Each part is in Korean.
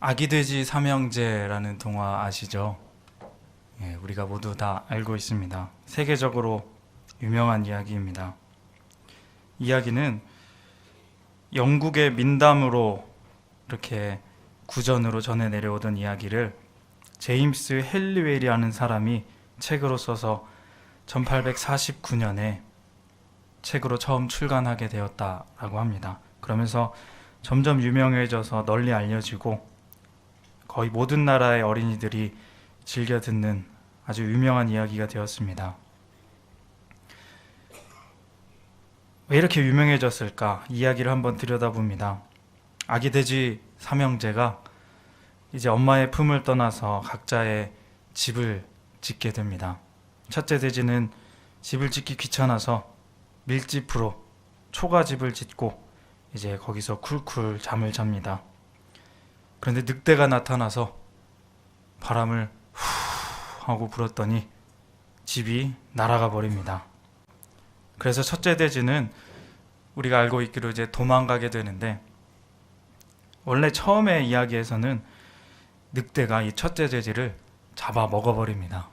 아기 돼지 삼형제라는 동화 아시죠? 예, 우리가 모두 다 알고 있습니다. 세계적으로 유명한 이야기입니다. 이야기는 영국의 민담으로 이렇게 구전으로 전해 내려오던 이야기를 제임스 헨리웰이라는 사람이 책으로 써서 1849년에 책으로 처음 출간하게 되었다라고 합니다. 그러면서 점점 유명해져서 널리 알려지고 거의 모든 나라의 어린이들이 즐겨 듣는 아주 유명한 이야기가 되었습니다. 왜 이렇게 유명해졌을까? 이야기를 한번 들여다봅니다. 아기 돼지 삼형제가 이제 엄마의 품을 떠나서 각자의 집을 짓게 됩니다. 첫째 돼지는 집을 짓기 귀찮아서 밀집으로 초가집을 짓고 이제 거기서 쿨쿨 잠을 잡니다. 그런데 늑대가 나타나서 바람을 후 하고 불었더니 집이 날아가 버립니다. 그래서 첫째 돼지는 우리가 알고 있기로 이제 도망가게 되는데, 원래 처음에 이야기에서는 늑대가 이 첫째 돼지를 잡아 먹어버립니다.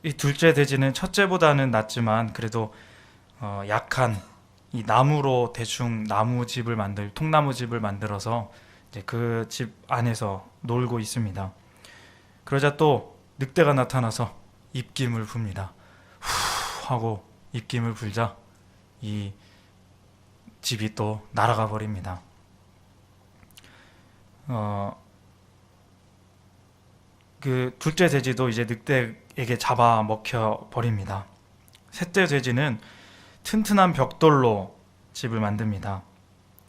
이 둘째 돼지는 첫째보다는 낫지만 그래도 약한 이 나무로 대충 나무집을 통나무집을 만들어서 이제 그 집 안에서 놀고 있습니다. 그러자 또 늑대가 나타나서 입김을 붑니다. 후 하고 입김을 불자 이 집이 또 날아가 버립니다. 그 둘째 돼지도 이제 늑대에게 잡아 먹혀 버립니다. 셋째 돼지는 튼튼한 벽돌로 집을 만듭니다.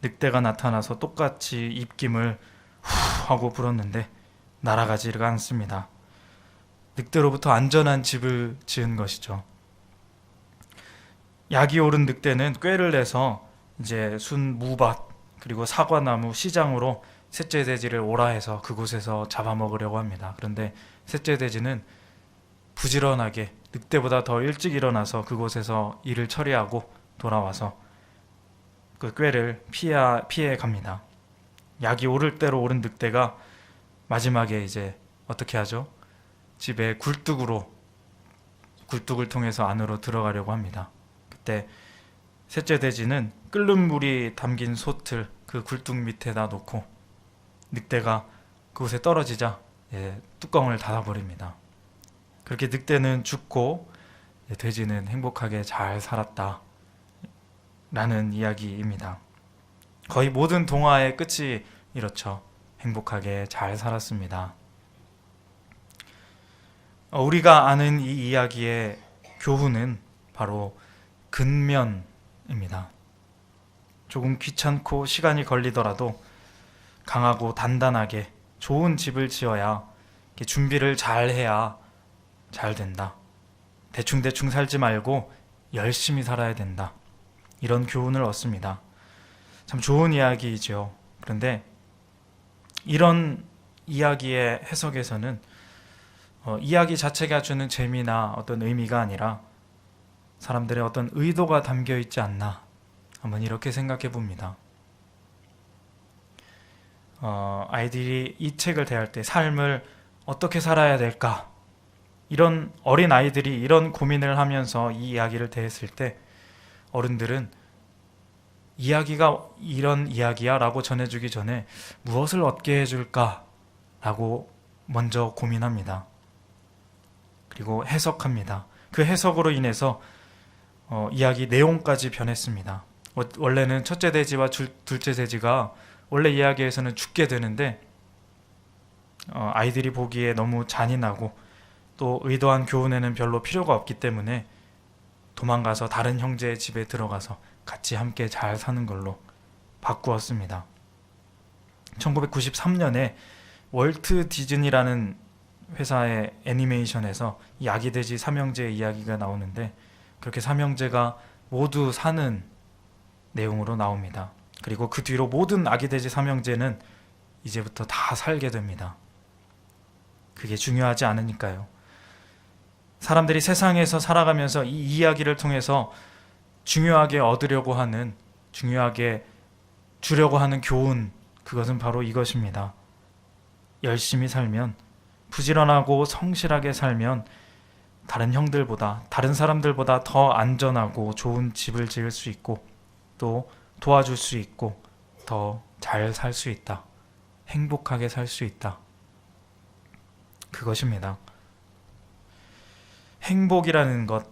늑대가 나타나서 똑같이 입김을 후 하고 불었는데 날아가지가 않습니다. 늑대로부터 안전한 집을 지은 것이죠. 약이 오른 늑대는 꾀를 내서 이제 순무밭 그리고 사과나무 시장으로 셋째 돼지를 오라 해서 그곳에서 잡아먹으려고 합니다. 그런데 셋째 돼지는 부지런하게 늑대보다 더 일찍 일어나서 그곳에서 일을 처리하고 돌아와서 그 꾀를 피해 갑니다. 약이 오를 대로 오른 늑대가 마지막에 이제 어떻게 하죠? 집에 굴뚝을 통해서 안으로 들어가려고 합니다. 그때 셋째 돼지는 끓는 물이 담긴 솥을 그 굴뚝 밑에다 놓고 늑대가 그곳에 떨어지자 뚜껑을 닫아버립니다. 그렇게 늑대는 죽고 돼지는 행복하게 잘 살았다 라는 이야기입니다. 거의 모든 동화의 끝이 이렇죠. 행복하게 잘 살았습니다. 우리가 아는 이 이야기의 교훈은 바로 근면입니다. 조금 귀찮고 시간이 걸리더라도 강하고 단단하게 좋은 집을 지어야 준비를 잘 해야 잘 된다. 대충대충 살지 말고 열심히 살아야 된다. 이런 교훈을 얻습니다. 참 좋은 이야기이죠. 그런데 이런 이야기의 해석에서는 이야기 자체가 주는 재미나 어떤 의미가 아니라 사람들의 어떤 의도가 담겨 있지 않나 한번 이렇게 생각해 봅니다. 아이들이 이 책을 대할 때 삶을 어떻게 살아야 될까? 이런 어린 아이들이 이런 고민을 하면서 이 이야기를 대했을 때 어른들은 이야기가 이런 이야기야 라고 전해주기 전에 무엇을 얻게 해줄까 라고 먼저 고민합니다. 그리고 해석합니다. 그 해석으로 인해서 이야기 내용까지 변했습니다. 원래는 첫째 돼지와 둘째 돼지가 원래 이야기에서는 죽게 되는데 아이들이 보기에 너무 잔인하고 또 의도한 교훈에는 별로 필요가 없기 때문에 도망가서 다른 형제의 집에 들어가서 같이 함께 잘 사는 걸로 바꾸었습니다. 1993년에 월트 디즈니라는 회사의 애니메이션에서 이 아기 돼지 삼형제의 이야기가 나오는데 그렇게 삼형제가 모두 사는 내용으로 나옵니다. 그리고 그 뒤로 모든 아기 돼지 삼형제는 이제부터 다 살게 됩니다. 그게 중요하지 않으니까요. 사람들이 세상에서 살아가면서 이 이야기를 통해서 중요하게 얻으려고 하는, 중요하게 주려고 하는 교훈, 그것은 바로 이것입니다. 열심히 살면, 부지런하고 성실하게 살면 다른 형들보다, 다른 사람들보다 더 안전하고 좋은 집을 지을 수 있고 또 도와줄 수 있고 더 잘 살 수 있다. 행복하게 살 수 있다. 그것입니다. 행복이라는 것,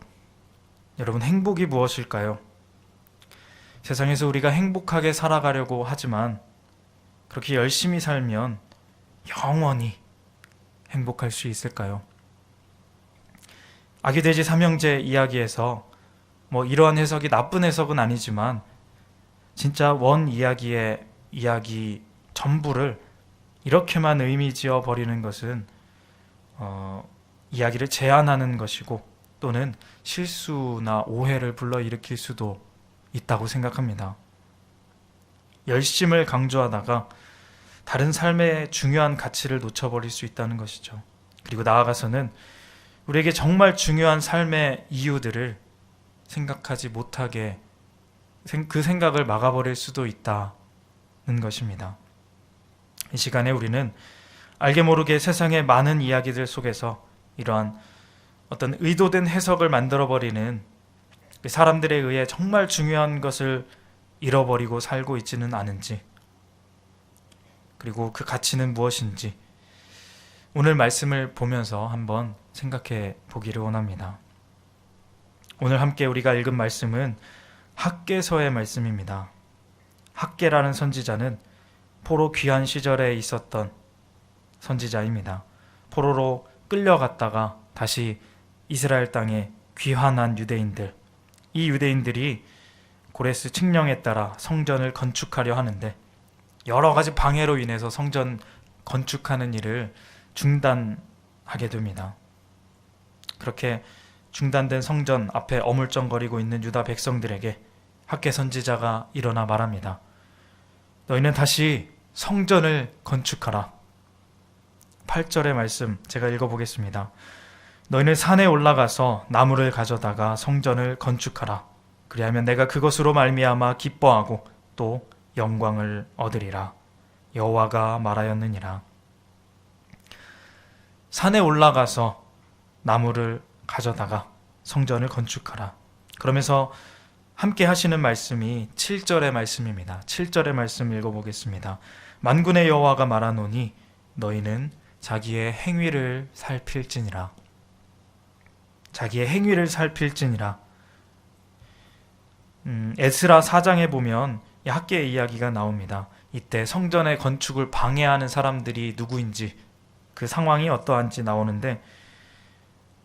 여러분, 행복이 무엇일까요? 세상에서 우리가 행복하게 살아가려고 하지만 그렇게 열심히 살면 영원히 행복할 수 있을까요? 아기 돼지 삼형제 이야기에서 이러한 해석이 나쁜 해석은 아니지만 진짜 원 이야기의 이야기 전부를 이렇게만 의미 지어 버리는 것은 이야기를 제한하는 것이고 또는 실수나 오해를 불러일으킬 수도 있다고 생각합니다. 열심을 강조하다가 다른 삶의 중요한 가치를 놓쳐버릴 수 있다는 것이죠. 그리고 나아가서는 우리에게 정말 중요한 삶의 이유들을 생각하지 못하게 그 생각을 막아버릴 수도 있다는 것입니다. 이 시간에 우리는 알게 모르게 세상의 많은 이야기들 속에서 이러한 어떤 의도된 해석을 만들어버리는 사람들에 의해 정말 중요한 것을 잃어버리고 살고 있지는 않은지, 그리고 그 가치는 무엇인지 오늘 말씀을 보면서 한번 생각해 보기를 원합니다. 오늘 함께 우리가 읽은 말씀은 학개서의 말씀입니다. 학개라는 선지자는 포로 귀환 시절에 있었던 선지자입니다. 포로로 끌려갔다가 다시 이스라엘 땅에 귀환한 유대인들, 이 유대인들이 고레스 칙령에 따라 성전을 건축하려 하는데 여러 가지 방해로 인해서 성전 건축하는 일을 중단하게 됩니다. 그렇게 중단된 성전 앞에 어물쩡거리고 있는 유다 백성들에게 학개 선지자가 일어나 말합니다. 너희는 다시 성전을 건축하라. 8절의 말씀 제가 읽어보겠습니다. 너희는 산에 올라가서 나무를 가져다가 성전을 건축하라. 그리하면 내가 그것으로 말미암아 기뻐하고 또 영광을 얻으리라. 여호와가 말하였느니라. 산에 올라가서 나무를 가져다가 성전을 건축하라. 그러면서 함께 하시는 말씀이 7절의 말씀입니다. 7절의 말씀 읽어보겠습니다. 만군의 여호와가 말하노니 너희는 자기의 행위를 살필지니라. 자기의 행위를 살필지니라. 에스라 4장에 보면 이 학개의 이야기가 나옵니다. 이때 성전의 건축을 방해하는 사람들이 누구인지, 그 상황이 어떠한지 나오는데,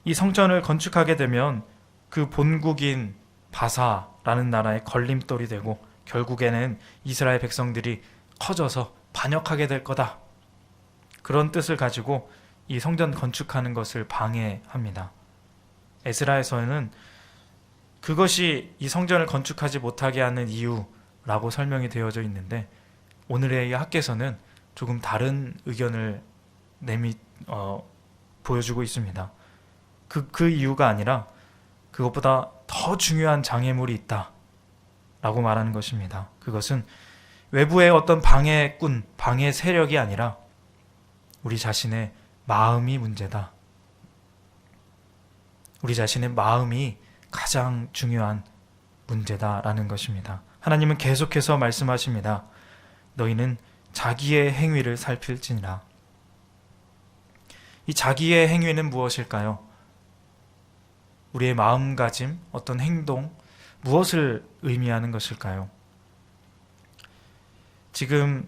이 성전을 건축하게 되면 그 본국인 바사라는 나라의 걸림돌이 되고 결국에는 이스라엘 백성들이 커져서 반역하게 될 거다. 그런 뜻을 가지고 이 성전 건축하는 것을 방해합니다. 에스라에서는 그것이 이 성전을 건축하지 못하게 하는 이유라고 설명이 되어져 있는데, 오늘의 이 학개서는 조금 다른 의견을 보여주고 있습니다. 그 이유가 아니라 그것보다 더 중요한 장애물이 있다 라고 말하는 것입니다. 그것은 외부의 어떤 방해꾼, 방해 세력이 아니라 우리 자신의 마음이 문제다. 우리 자신의 마음이 가장 중요한 문제다라는 것입니다. 하나님은 계속해서 말씀하십니다. 너희는 자기의 행위를 살필지니라. 이 자기의 행위는 무엇일까요? 우리의 마음가짐, 어떤 행동, 무엇을 의미하는 것일까요? 지금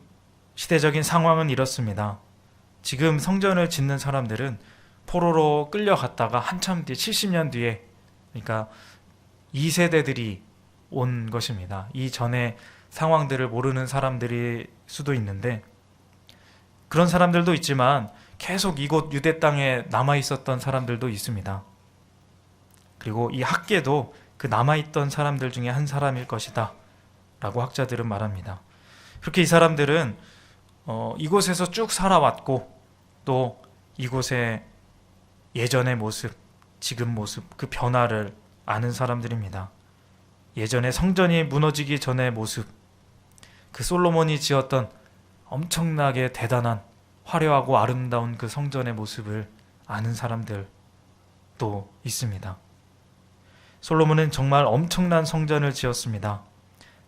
시대적인 상황은 이렇습니다. 지금 성전을 짓는 사람들은 포로로 끌려갔다가 한참 뒤에 70년 뒤에, 그러니까 2세대들이 온 것입니다. 이 전에 상황들을 모르는 사람들일 수도 있는데, 그런 사람들도 있지만 계속 이곳 유대 땅에 남아 있었던 사람들도 있습니다. 그리고 이 학개도 그 남아있던 사람들 중에 한 사람일 것이다 라고 학자들은 말합니다. 그렇게 이 사람들은 이곳에서 쭉 살아왔고 또 이곳의 예전의 모습, 지금 모습, 그 변화를 아는 사람들입니다. 예전에 성전이 무너지기 전의 모습, 그 솔로몬이 지었던 엄청나게 대단한 화려하고 아름다운 그 성전의 모습을 아는 사람들도 있습니다. 솔로몬은 정말 엄청난 성전을 지었습니다.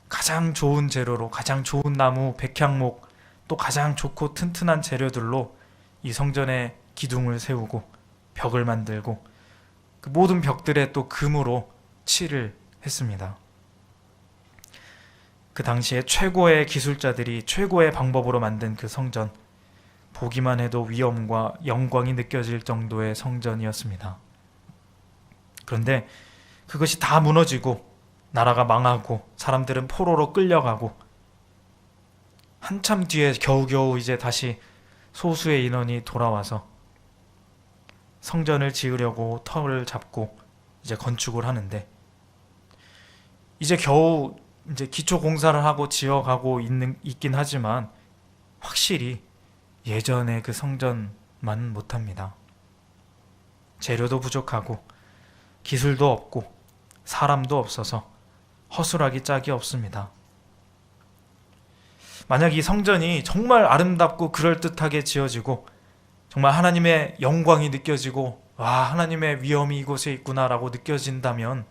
가장 좋은 재료로, 가장 좋은 나무, 백향목, 또 가장 좋고 튼튼한 재료들로 이 성전의 기둥을 세우고 벽을 만들고 그 모든 벽들에 또 금으로 칠을 했습니다. 그 당시에 최고의 기술자들이 최고의 방법으로 만든 그 성전, 보기만 해도 위엄과 영광이 느껴질 정도의 성전이었습니다. 그런데 그것이 다 무너지고 나라가 망하고 사람들은 포로로 끌려가고 한참 뒤에 겨우겨우 이제 다시 소수의 인원이 돌아와서 성전을 지으려고 터를 잡고 이제 건축을 하는데, 이제 겨우 이제 기초 공사를 하고 지어가고 있긴 하지만 확실히 예전의 그 성전만 못합니다. 재료도 부족하고 기술도 없고 사람도 없어서 허술하기 짝이 없습니다. 만약 이 성전이 정말 아름답고 그럴듯하게 지어지고 정말 하나님의 영광이 느껴지고 와, 하나님의 위엄이 이곳에 있구나라고 느껴진다면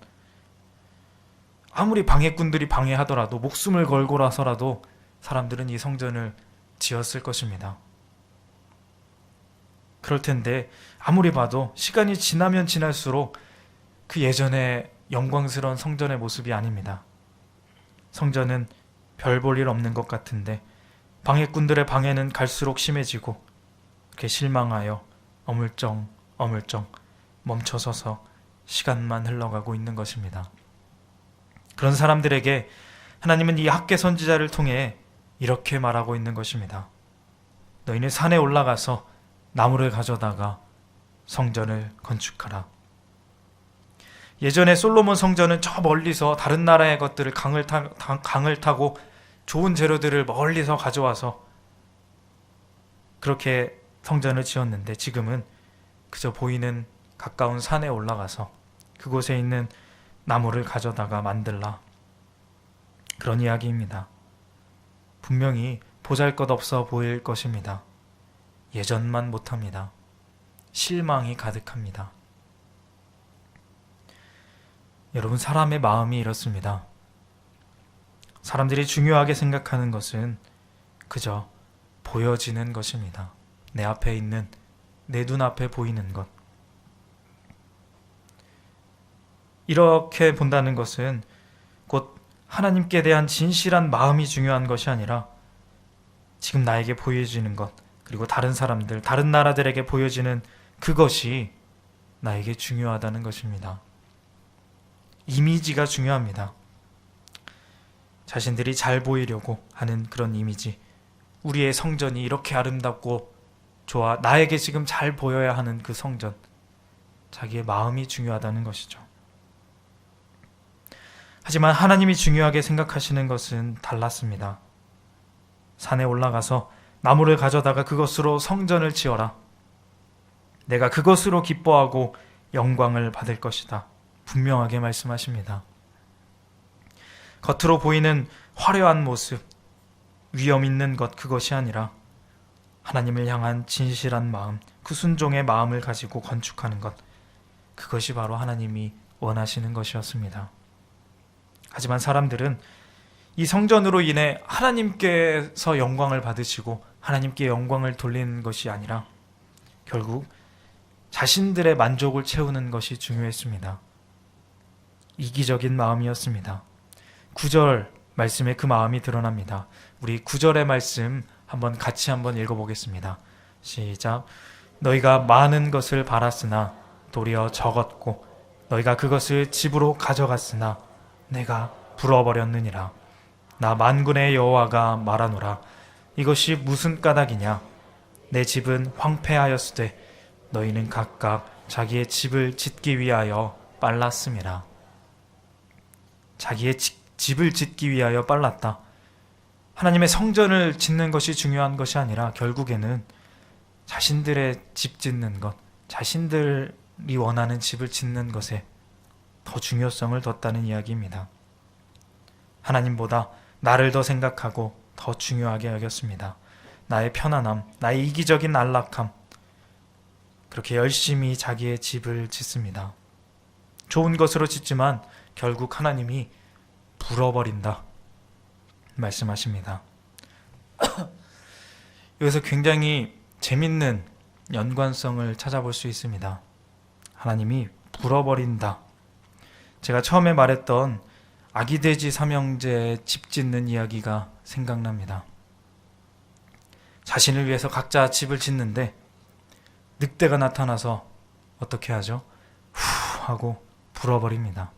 아무리 방해꾼들이 방해하더라도 목숨을 걸고라서라도 사람들은 이 성전을 지었을 것입니다. 그럴 텐데 아무리 봐도 시간이 지나면 지날수록 그 예전의 영광스러운 성전의 모습이 아닙니다. 성전은 별 볼 일 없는 것 같은데 방해꾼들의 방해는 갈수록 심해지고 그렇게 실망하여 어물쩡 멈춰서서 시간만 흘러가고 있는 것입니다. 그런 사람들에게 하나님은 이 학개 선지자를 통해 이렇게 말하고 있는 것입니다. 너희는 산에 올라가서 나무를 가져다가 성전을 건축하라. 예전에 솔로몬 성전은 저 멀리서 다른 나라의 것들을 강을 타고 좋은 재료들을 멀리서 가져와서 그렇게 성전을 지었는데, 지금은 그저 보이는 가까운 산에 올라가서 그곳에 있는 나무를 가져다가 만들라, 그런 이야기입니다. 분명히 보잘것없어 보일 것입니다. 예전만 못합니다. 실망이 가득합니다. 여러분, 사람의 마음이 이렇습니다. 사람들이 중요하게 생각하는 것은 그저 보여지는 것입니다. 내 앞에 있는, 내 눈앞에 보이는 것. 이렇게 본다는 것은 곧 하나님께 대한 진실한 마음이 중요한 것이 아니라 지금 나에게 보여지는 것, 그리고 다른 사람들, 다른 나라들에게 보여지는 그것이 나에게 중요하다는 것입니다. 이미지가 중요합니다. 자신들이 잘 보이려고 하는 그런 이미지, 우리의 성전이 이렇게 아름답고 좋아, 나에게 지금 잘 보여야 하는 그 성전, 자기의 마음이 중요하다는 것이죠. 하지만 하나님이 중요하게 생각하시는 것은 달랐습니다. 산에 올라가서 나무를 가져다가 그것으로 성전을 지어라. 내가 그것으로 기뻐하고 영광을 받을 것이다. 분명하게 말씀하십니다. 겉으로 보이는 화려한 모습, 위엄 있는 것, 그것이 아니라 하나님을 향한 진실한 마음, 그 순종의 마음을 가지고 건축하는 것, 그것이 바로 하나님이 원하시는 것이었습니다. 하지만 사람들은 이 성전으로 인해 하나님께서 영광을 받으시고 하나님께 영광을 돌리는 것이 아니라 결국 자신들의 만족을 채우는 것이 중요했습니다. 이기적인 마음이었습니다. 9절 말씀에 그 마음이 드러납니다. 우리 9절의 말씀 같이 한번 읽어보겠습니다. 시작. 너희가 많은 것을 바랐으나 도리어 적었고 너희가 그것을 집으로 가져갔으나 내가 불어버렸느니라. 나 만군의 여호와가 말하노라. 이것이 무슨 까닭이냐? 내 집은 황폐하였으되 너희는 각각 자기의 집을 짓기 위하여 빨랐음이라. 자기의 집을 짓기 위하여 빨랐다. 하나님의 성전을 짓는 것이 중요한 것이 아니라 결국에는 자신들의 집 짓는 것, 자신들이 원하는 집을 짓는 것에 더 중요성을 뒀다는 이야기입니다. 하나님보다 나를 더 생각하고 더 중요하게 여겼습니다. 나의 편안함, 나의 이기적인 안락함, 그렇게 열심히 자기의 집을 짓습니다. 좋은 것으로 짓지만 결국 하나님이 불어버린다 말씀하십니다. 여기서 굉장히 재밌는 연관성을 찾아볼 수 있습니다. 하나님이 불어버린다. 제가 처음에 말했던 아기돼지 삼형제의 집 짓는 이야기가 생각납니다. 자신을 위해서 각자 집을 짓는데 늑대가 나타나서 어떻게 하죠? 후 하고 불어버립니다.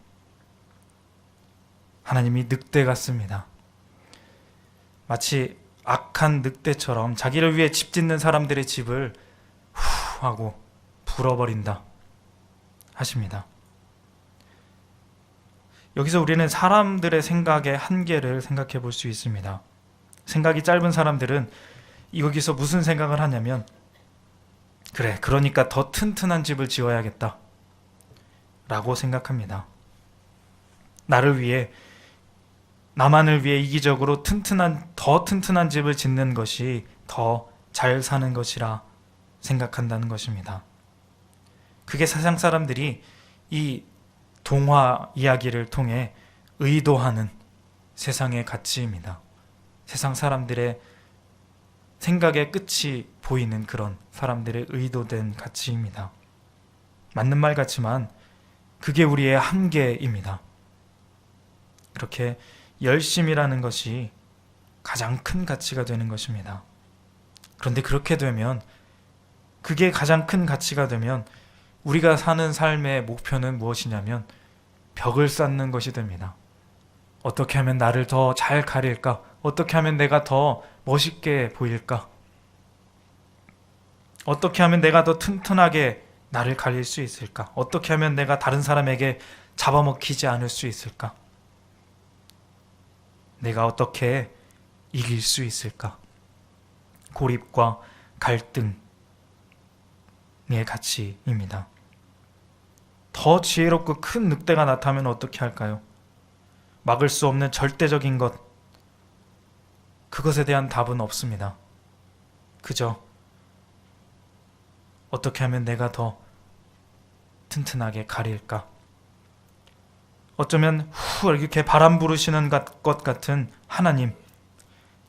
하나님이 늑대 같습니다. 마치 악한 늑대처럼 자기를 위해 집 짓는 사람들의 집을 후 하고 불어버린다 하십니다. 여기서 우리는 사람들의 생각의 한계를 생각해 볼 수 있습니다. 생각이 짧은 사람들은 여기서 무슨 생각을 하냐면, 그래, 그러니까 더 튼튼한 집을 지어야겠다 라고 생각합니다. 나를 위해, 나만을 위해 이기적으로 더 튼튼한 집을 짓는 것이 더 잘 사는 것이라 생각한다는 것입니다. 그게 세상 사람들이 이 동화 이야기를 통해 의도하는 세상의 가치입니다. 세상 사람들의 생각의 끝이 보이는 그런 사람들의 의도된 가치입니다. 맞는 말 같지만 그게 우리의 한계입니다. 그렇게 열심이라는 것이 가장 큰 가치가 되는 것입니다. 그런데 그렇게 되면, 그게 가장 큰 가치가 되면 우리가 사는 삶의 목표는 무엇이냐면 벽을 쌓는 것이 됩니다. 어떻게 하면 나를 더 잘 가릴까? 어떻게 하면 내가 더 멋있게 보일까? 어떻게 하면 내가 더 튼튼하게 나를 가릴 수 있을까? 어떻게 하면 내가 다른 사람에게 잡아먹히지 않을 수 있을까? 내가 어떻게 이길 수 있을까? 고립과 갈등의 가치입니다. 더 지혜롭고 큰 늑대가 나타나면 어떻게 할까요? 막을 수 없는 절대적인 것, 그것에 대한 답은 없습니다. 그저 어떻게 하면 내가 더 튼튼하게 가릴까? 어쩌면 이렇게 바람 부르시는 것 같은 하나님,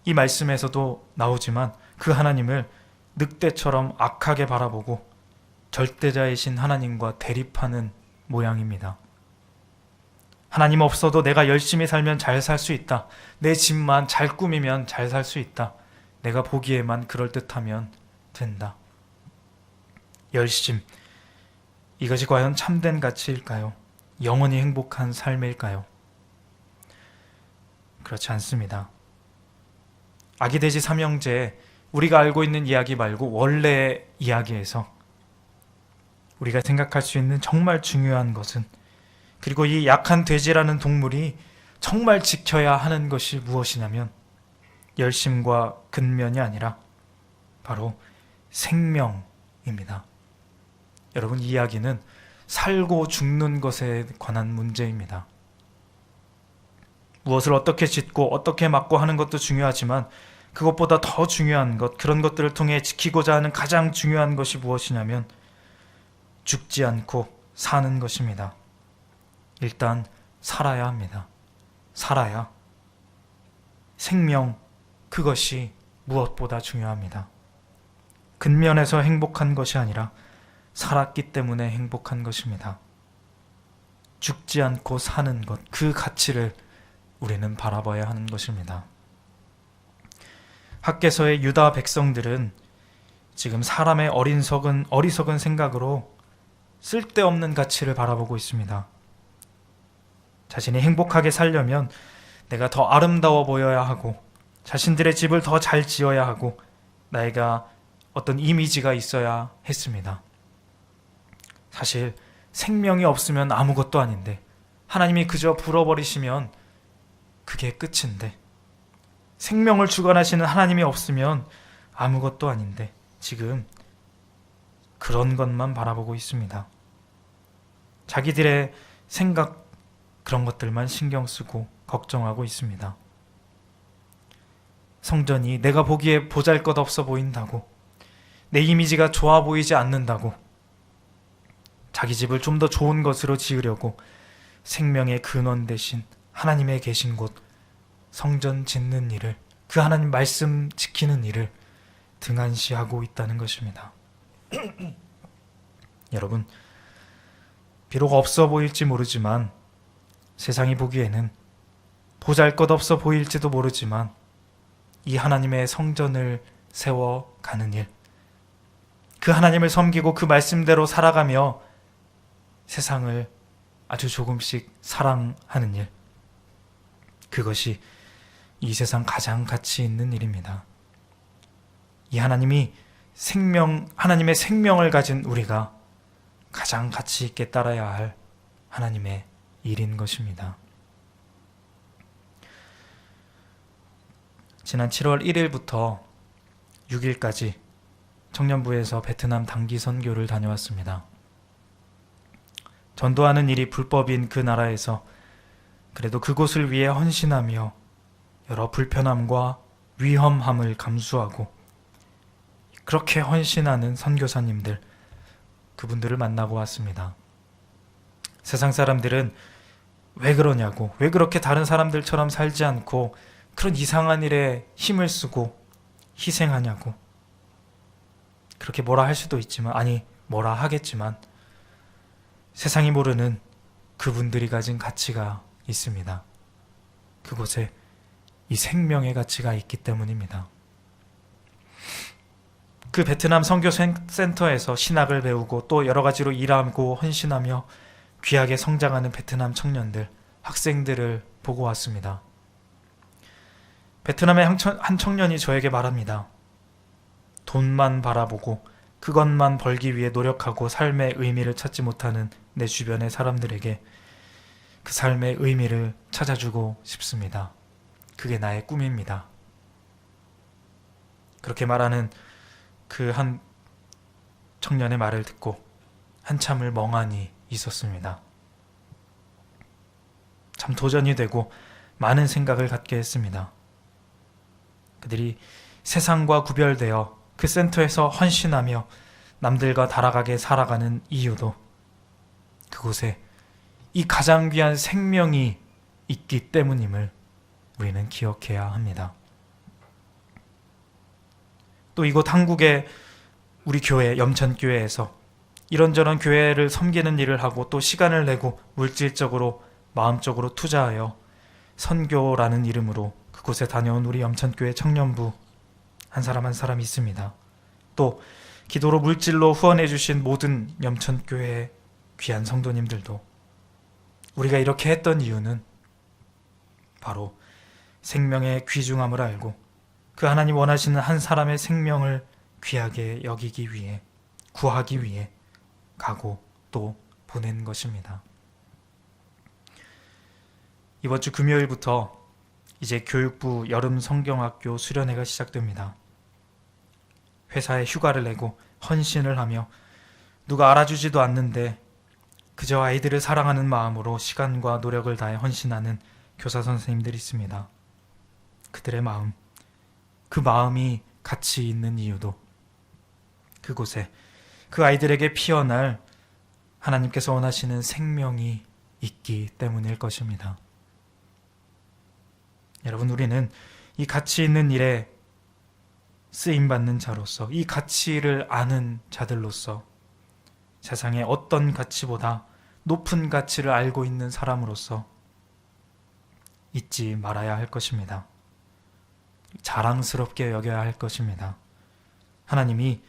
이 말씀에서도 나오지만 그 하나님을 늑대처럼 악하게 바라보고 절대자이신 하나님과 대립하는 모양입니다. 하나님 없어도 내가 열심히 살면 잘 살 수 있다. 내 집만 잘 꾸미면 잘 살 수 있다. 내가 보기에만 그럴듯하면 된다. 열심, 이것이 과연 참된 가치일까요? 영원히 행복한 삶일까요? 그렇지 않습니다. 아기돼지 삼형제, 우리가 알고 있는 이야기 말고 원래의 이야기에서 우리가 생각할 수 있는 정말 중요한 것은, 그리고 이 약한 돼지라는 동물이 정말 지켜야 하는 것이 무엇이냐면 열심과 근면이 아니라 바로 생명입니다. 여러분, 이 이야기는 살고 죽는 것에 관한 문제입니다. 무엇을 어떻게 짓고 어떻게 막고 하는 것도 중요하지만 그것보다 더 중요한 것, 그런 것들을 통해 지키고자 하는 가장 중요한 것이 무엇이냐면 죽지 않고 사는 것입니다. 일단 살아야 합니다. 살아야. 생명, 그것이 무엇보다 중요합니다. 근면에서 행복한 것이 아니라 살았기 때문에 행복한 것입니다. 죽지 않고 사는 것, 그 가치를 우리는 바라봐야 하는 것입니다. 학개서의 유다 백성들은 지금 사람의 어리석은 생각으로 쓸데없는 가치를 바라보고 있습니다. 자신이 행복하게 살려면 내가 더 아름다워 보여야 하고, 자신들의 집을 더 잘 지어야 하고, 나이가 어떤 이미지가 있어야 했습니다. 사실 생명이 없으면 아무것도 아닌데, 하나님이 그저 불어버리시면 그게 끝인데, 생명을 주관하시는 하나님이 없으면 아무것도 아닌데 지금 그런 것만 바라보고 있습니다. 자기들의 생각, 그런 것들만 신경 쓰고 걱정하고 있습니다. 성전이 내가 보기에 보잘것없어 보인다고, 내 이미지가 좋아 보이지 않는다고, 자기 집을 좀 더 좋은 것으로 지으려고 생명의 근원 대신 하나님의 계신 곳 성전 짓는 일을, 그 하나님 말씀 지키는 일을 등한시하고 있다는 것입니다. 여러분, 비록 없어 보일지 모르지만, 세상이 보기에는 보잘것없어 보일지도 모르지만, 이 하나님의 성전을 세워가는 일, 그 하나님을 섬기고 그 말씀대로 살아가며 세상을 아주 조금씩 사랑하는 일, 그것이 이 세상 가장 가치 있는 일입니다. 이 하나님의 생명을 가진 우리가 가장 가치 있게 따라야 할 하나님의 일인 것입니다. 지난 7월 1일부터 6일까지 청년부에서 베트남 단기 선교를 다녀왔습니다. 전도하는 일이 불법인 그 나라에서 그래도 그곳을 위해 헌신하며 여러 불편함과 위험함을 감수하고 그렇게 헌신하는 선교사님들, 그분들을 만나고 왔습니다. 세상 사람들은 왜 그러냐고, 왜 그렇게 다른 사람들처럼 살지 않고 그런 이상한 일에 힘을 쓰고 희생하냐고, 그렇게 뭐라 할 수도 있지만, 아니 뭐라 하겠지만, 세상이 모르는 그분들이 가진 가치가 있습니다. 그곳에 이 생명의 가치가 있기 때문입니다. 그 베트남 선교 센터에서 신학을 배우고 또 여러 가지로 일하고 헌신하며 귀하게 성장하는 베트남 청년들, 학생들을 보고 왔습니다. 베트남의 한 청년이 저에게 말합니다. 돈만 바라보고 그것만 벌기 위해 노력하고 삶의 의미를 찾지 못하는 내 주변의 사람들에게 그 삶의 의미를 찾아주고 싶습니다. 그게 나의 꿈입니다. 그렇게 말하는 그 한 청년의 말을 듣고 한참을 멍하니 있었습니다. 참 도전이 되고 많은 생각을 갖게 했습니다. 그들이 세상과 구별되어 그 센터에서 헌신하며 남들과 달아가게 살아가는 이유도 그곳에 이 가장 귀한 생명이 있기 때문임을 우리는 기억해야 합니다. 또 이곳 한국의 우리 교회, 염천교회에서 이런저런 교회를 섬기는 일을 하고 또 시간을 내고 물질적으로, 마음적으로 투자하여 선교라는 이름으로 그곳에 다녀온 우리 염천교회 청년부 한 사람 한 사람 있습니다. 또 기도로 물질로 후원해 주신 모든 염천교회의 귀한 성도님들도, 우리가 이렇게 했던 이유는 바로 생명의 귀중함을 알고 그 하나님 원하시는 한 사람의 생명을 귀하게 여기기 위해, 구하기 위해 가고 또 보낸 것입니다. 이번 주 금요일부터 이제 교육부 여름 성경학교 수련회가 시작됩니다. 회사에 휴가를 내고 헌신을 하며 누가 알아주지도 않는데 그저 아이들을 사랑하는 마음으로 시간과 노력을 다해 헌신하는 교사 선생님들이 있습니다. 그들의 마음, 그 마음이 가치 있는 이유도 그곳에 그 아이들에게 피어날 하나님께서 원하시는 생명이 있기 때문일 것입니다. 여러분, 우리는 이 가치 있는 일에 쓰임받는 자로서, 이 가치를 아는 자들로서 세상의 어떤 가치보다 높은 가치를 알고 있는 사람으로서 잊지 말아야 할 것입니다. 자랑스럽게 여겨야 할 것입니다. 하나님이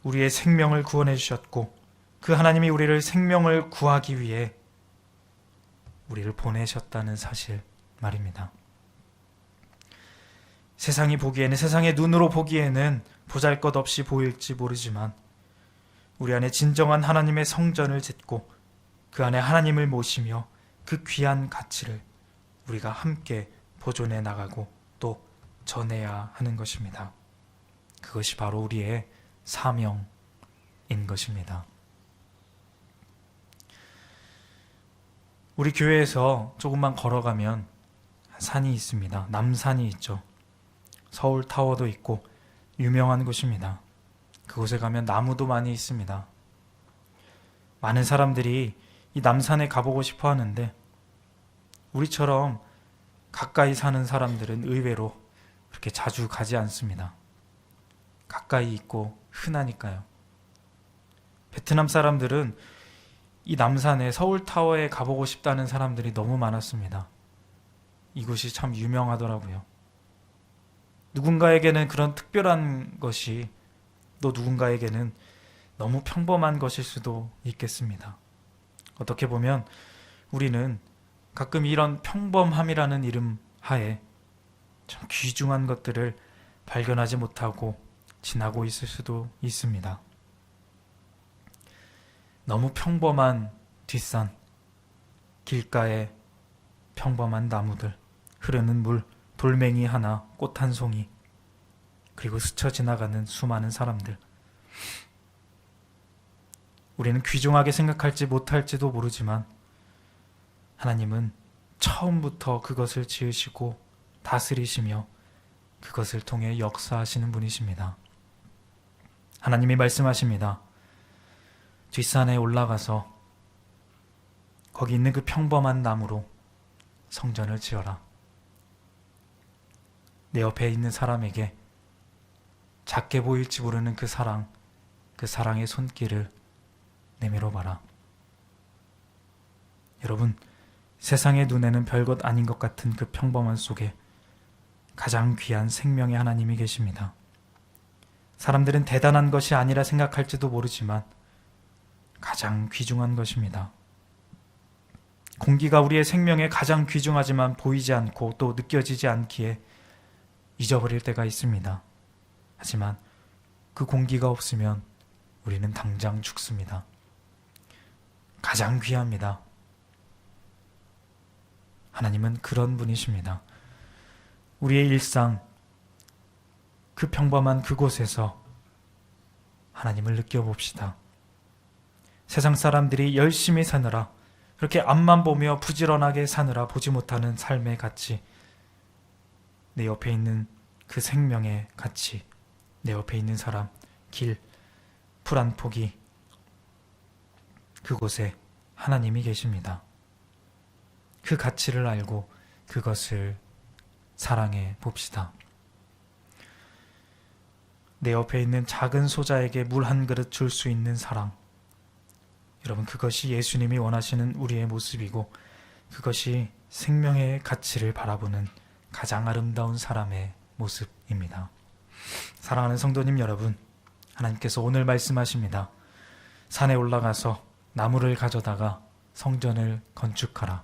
우리의 생명을 구원해 주셨고 그 하나님이 우리를 생명을 구하기 위해 우리를 보내셨다는 사실 말입니다. 세상이 보기에는, 세상의 눈으로 보기에는 보잘것없이 보일지 모르지만 우리 안에 진정한 하나님의 성전을 짓고 그 안에 하나님을 모시며 그 귀한 가치를 우리가 함께 보존해 나가고 또 전해야 하는 것입니다. 그것이 바로 우리의 사명인 것입니다. 우리 교회에서 조금만 걸어가면 산이 있습니다. 남산이 있죠. 서울 타워도 있고 유명한 곳입니다. 그곳에 가면 나무도 많이 있습니다. 많은 사람들이 이 남산에 가보고 싶어 하는데 우리처럼 가까이 사는 사람들은 의외로 그렇게 자주 가지 않습니다. 가까이 있고 흔하니까요. 베트남 사람들은 이 남산에 서울타워에 가보고 싶다는 사람들이 너무 많았습니다. 이곳이 참 유명하더라고요. 누군가에게는 그런 특별한 것이 또 누군가에게는 너무 평범한 것일 수도 있겠습니다. 어떻게 보면 우리는 가끔 이런 평범함이라는 이름 하에 참 귀중한 것들을 발견하지 못하고 지나고 있을 수도 있습니다. 너무 평범한 뒷산, 길가에 평범한 나무들, 흐르는 물, 돌멩이 하나, 꽃 한 송이, 그리고 스쳐 지나가는 수많은 사람들. 우리는 귀중하게 생각할지 못할지도 모르지만 하나님은 처음부터 그것을 지으시고 다스리시며 그것을 통해 역사하시는 분이십니다. 하나님이 말씀하십니다. 뒷산에 올라가서 거기 있는 그 평범한 나무로 성전을 지어라. 내 옆에 있는 사람에게 작게 보일지 모르는 그 사랑, 그 사랑의 손길을 내밀어 봐라. 여러분, 세상의 눈에는 별것 아닌 것 같은 그 평범한 속에 가장 귀한 생명의 하나님이 계십니다. 사람들은 대단한 것이 아니라 생각할지도 모르지만 가장 귀중한 것입니다. 공기가 우리의 생명에 가장 귀중하지만 보이지 않고 또 느껴지지 않기에 잊어버릴 때가 있습니다. 하지만 그 공기가 없으면 우리는 당장 죽습니다. 가장 귀합니다. 하나님은 그런 분이십니다. 우리의 일상, 그 평범한 그곳에서 하나님을 느껴봅시다. 세상 사람들이 열심히 사느라, 그렇게 앞만 보며 부지런하게 사느라 보지 못하는 삶의 가치, 내 옆에 있는 그 생명의 가치, 내 옆에 있는 사람, 길, 풀 한 포기, 그곳에 하나님이 계십니다. 그 가치를 알고 그것을 사랑해 봅시다. 내 옆에 있는 작은 소자에게 물 한 그릇 줄 수 있는 사랑, 여러분, 그것이 예수님이 원하시는 우리의 모습이고 그것이 생명의 가치를 바라보는 가장 아름다운 사람의 모습입니다. 사랑하는 성도님 여러분, 하나님께서 오늘 말씀하십니다. 산에 올라가서 나무를 가져다가 성전을 건축하라.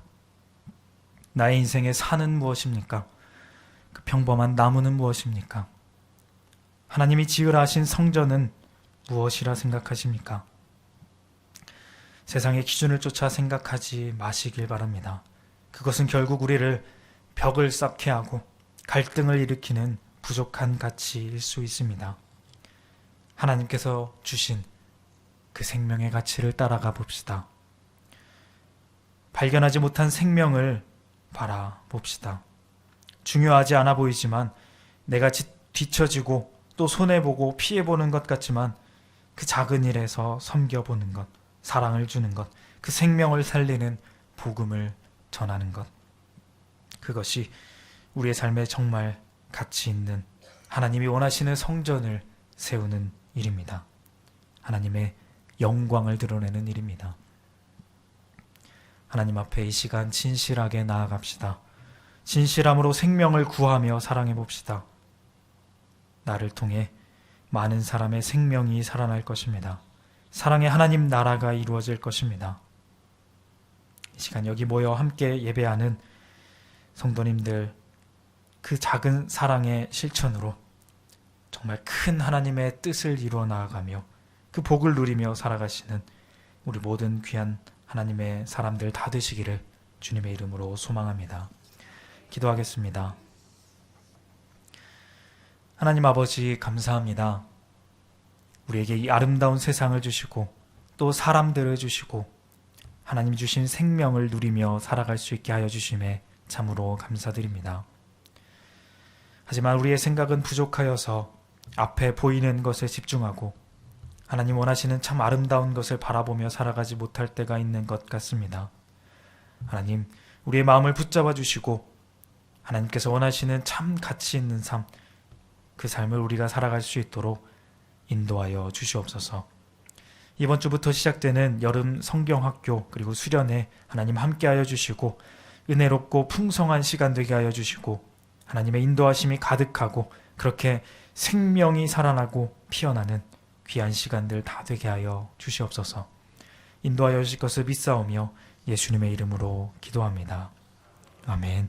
나의 인생의 산은 무엇입니까? 그 평범한 나무는 무엇입니까? 하나님이 지으라 하신 성전은 무엇이라 생각하십니까? 세상의 기준을 쫓아 생각하지 마시길 바랍니다. 그것은 결국 우리를 벽을 쌓게 하고 갈등을 일으키는 부족한 가치일 수 있습니다. 하나님께서 주신 그 생명의 가치를 따라가 봅시다. 발견하지 못한 생명을 바라봅시다. 중요하지 않아 보이지만 내가 뒤처지고 또 손해보고 피해보는 것 같지만 그 작은 일에서 섬겨보는 것, 사랑을 주는 것, 그 생명을 살리는 복음을 전하는 것, 그것이 우리의 삶에 정말 가치 있는 하나님이 원하시는 성전을 세우는 일입니다. 하나님의 영광을 드러내는 일입니다. 하나님 앞에 이 시간 진실하게 나아갑시다. 진실함으로 생명을 구하며 사랑해 봅시다. 나를 통해 많은 사람의 생명이 살아날 것입니다. 사랑의 하나님 나라가 이루어질 것입니다. 이 시간 여기 모여 함께 예배하는 성도님들, 그 작은 사랑의 실천으로 정말 큰 하나님의 뜻을 이루어 나아가며 그 복을 누리며 살아가시는 우리 모든 귀한 하나님의 사람들 다 되시기를 주님의 이름으로 소망합니다. 기도하겠습니다. 하나님 아버지, 감사합니다. 우리에게 이 아름다운 세상을 주시고 또 사람들을 주시고 하나님 주신 생명을 누리며 살아갈 수 있게 하여 주심에 참으로 감사드립니다. 하지만 우리의 생각은 부족하여서 앞에 보이는 것에 집중하고 하나님 원하시는 참 아름다운 것을 바라보며 살아가지 못할 때가 있는 것 같습니다. 하나님, 우리의 마음을 붙잡아 주시고 하나님께서 원하시는 참 가치 있는 삶, 그 삶을 우리가 살아갈 수 있도록 인도하여 주시옵소서. 이번 주부터 시작되는 여름 성경학교 그리고 수련회 하나님 함께하여 주시고 은혜롭고 풍성한 시간 되게 하여 주시고 하나님의 인도하심이 가득하고 그렇게 생명이 살아나고 피어나는 귀한 시간들 다 되게 하여 주시옵소서. 인도하여 주실 것을 믿사오며 예수님의 이름으로 기도합니다. 아멘.